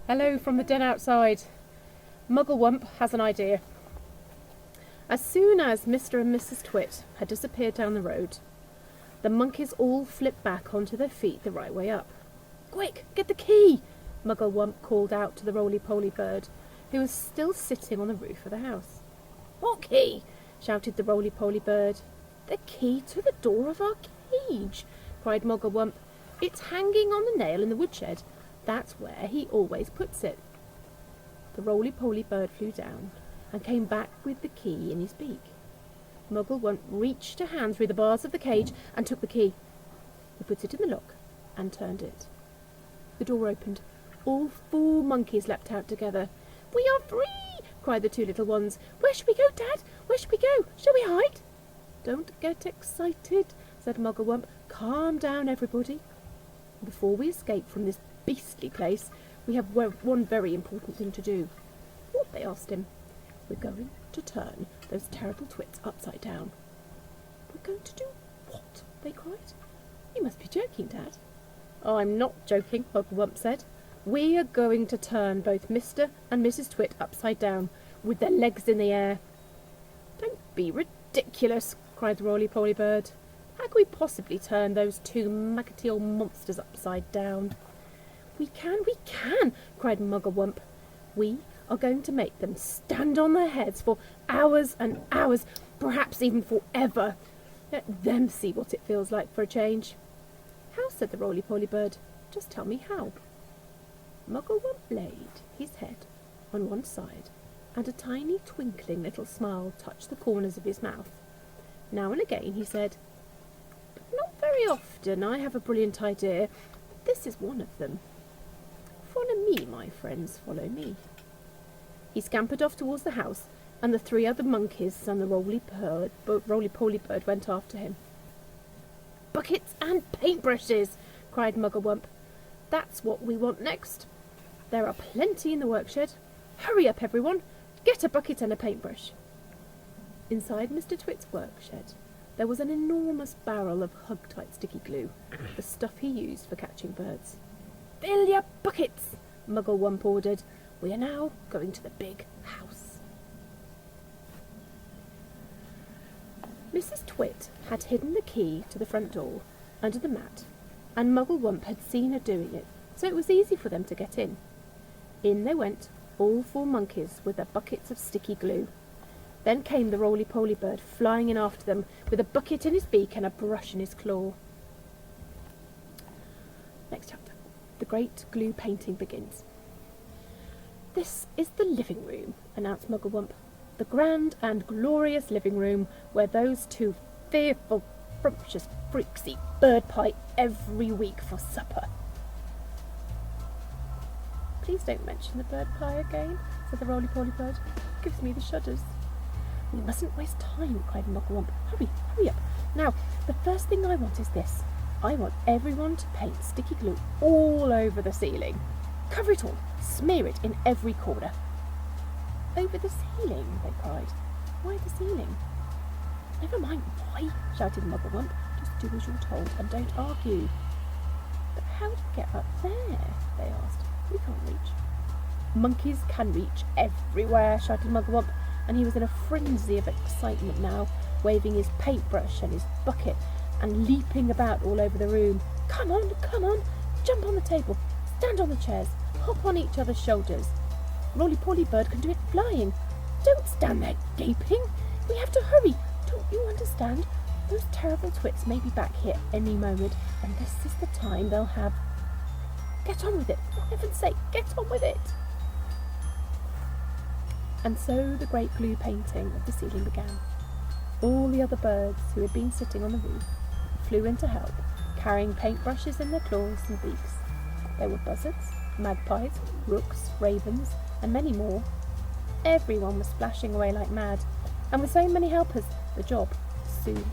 Hello from the den outside. Mugglewump has an idea. As soon as Mr. and Mrs. Twit had disappeared down the road, the monkeys all flipped back onto their feet the right way up. "Quick, get the key!" Mugglewump called out to the roly-poly bird, who was still sitting on the roof of the house. "What key?" shouted the roly-poly bird. "The key to the door of our cage," cried Mugglewump. "It's hanging on the nail in the woodshed. That's where he always puts it." The roly-poly bird flew down and came back with the key in his beak. Mugglewump reached a hand through the bars of the cage and took the key. He put it in the lock and turned it. The door opened. All 4 monkeys leapt out together. "We are free!" cried the 2 little ones. "Where shall we go, Dad? Where shall we go? Shall we hide?" "Don't get excited," said Mugglewump. "Calm down, everybody. Before we escape from this beastly place, we have one very important thing to do." "What?" they asked him. "We're going to turn those terrible twits upside down." "We're going to do what?" they cried. "You must be joking, Dad." "I'm not joking," Mugglewump said. "We are going to turn both Mr. and Mrs. Twit upside down, with their legs in the air." "Don't be ridiculous," cried the roly-poly bird. "How can we possibly turn those 2 maggoty old monsters upside down?" We can," cried Mugglewump. "We are going to make them stand on their heads for hours and hours, perhaps even forever. Let them see what it feels like for a change." "How?" said the roly-poly bird. "Just tell me how." Mugglewump laid his head on one side, and a tiny twinkling little smile touched the corners of his mouth. Now and again he said, "Not very often I have a brilliant idea, but this is one of them. Follow me, my friends, follow me." He scampered off towards the house, and the 3 other monkeys and the roly-poly bird went after him. "Buckets and paintbrushes!" cried Mugglewump. "That's what we want next. There are plenty in the workshed. Hurry up, everyone. Get a bucket and a paintbrush." Inside Mr. Twit's workshed, there was an enormous barrel of hug-tight sticky glue, the stuff he used for catching birds. "Fill your buckets," Mugglewump ordered. "We are now going to the big house." Mrs. Twit had hidden the key to the front door under the mat, and Mugglewump had seen her doing it, so it was easy for them to get in. In they went, all 4 monkeys with their buckets of sticky glue. Then came the roly-poly bird flying in after them, with a bucket in his beak and a brush in his claw. Next chapter. The great glue painting begins. "This is the living room," announced Mugglewump. "The grand and glorious living room where those 2 fearful, frumptious freaks eat bird pie every week for supper." "Please don't mention the bird pie again," said the roly-poly bird. "It gives me the shudders." "We mustn't waste time," cried Mugglewump. Hurry up. "Now, the first thing I want is this. I want everyone to paint sticky glue all over the ceiling. Cover it all. Smear it in every corner." "Over the ceiling?" they cried. "Why the ceiling?" "Never mind why," shouted Mugglewump. "Just do as you're told and don't argue." "But how do you get up there?" they asked. "We can't reach." "Monkeys can reach everywhere," shouted Mugglewump, and he was in a frenzy of excitement now, waving his paintbrush and his bucket and leaping about all over the room. Come on, jump on the table, stand on the chairs, hop on each other's shoulders. Roly-poly bird can do it flying. Don't stand there gaping. We have to hurry. Don't you understand? Those terrible twits may be back here any moment, and this is the time they'll have. Get on with it. For heaven's sake, get on with it. And so the great glue painting of the ceiling began. All the other birds who had been sitting on the roof flew in to help, carrying paintbrushes in their claws and beaks. There were buzzards, magpies, rooks, ravens, and many more. Everyone was splashing away like mad, and with so many helpers, the job was soon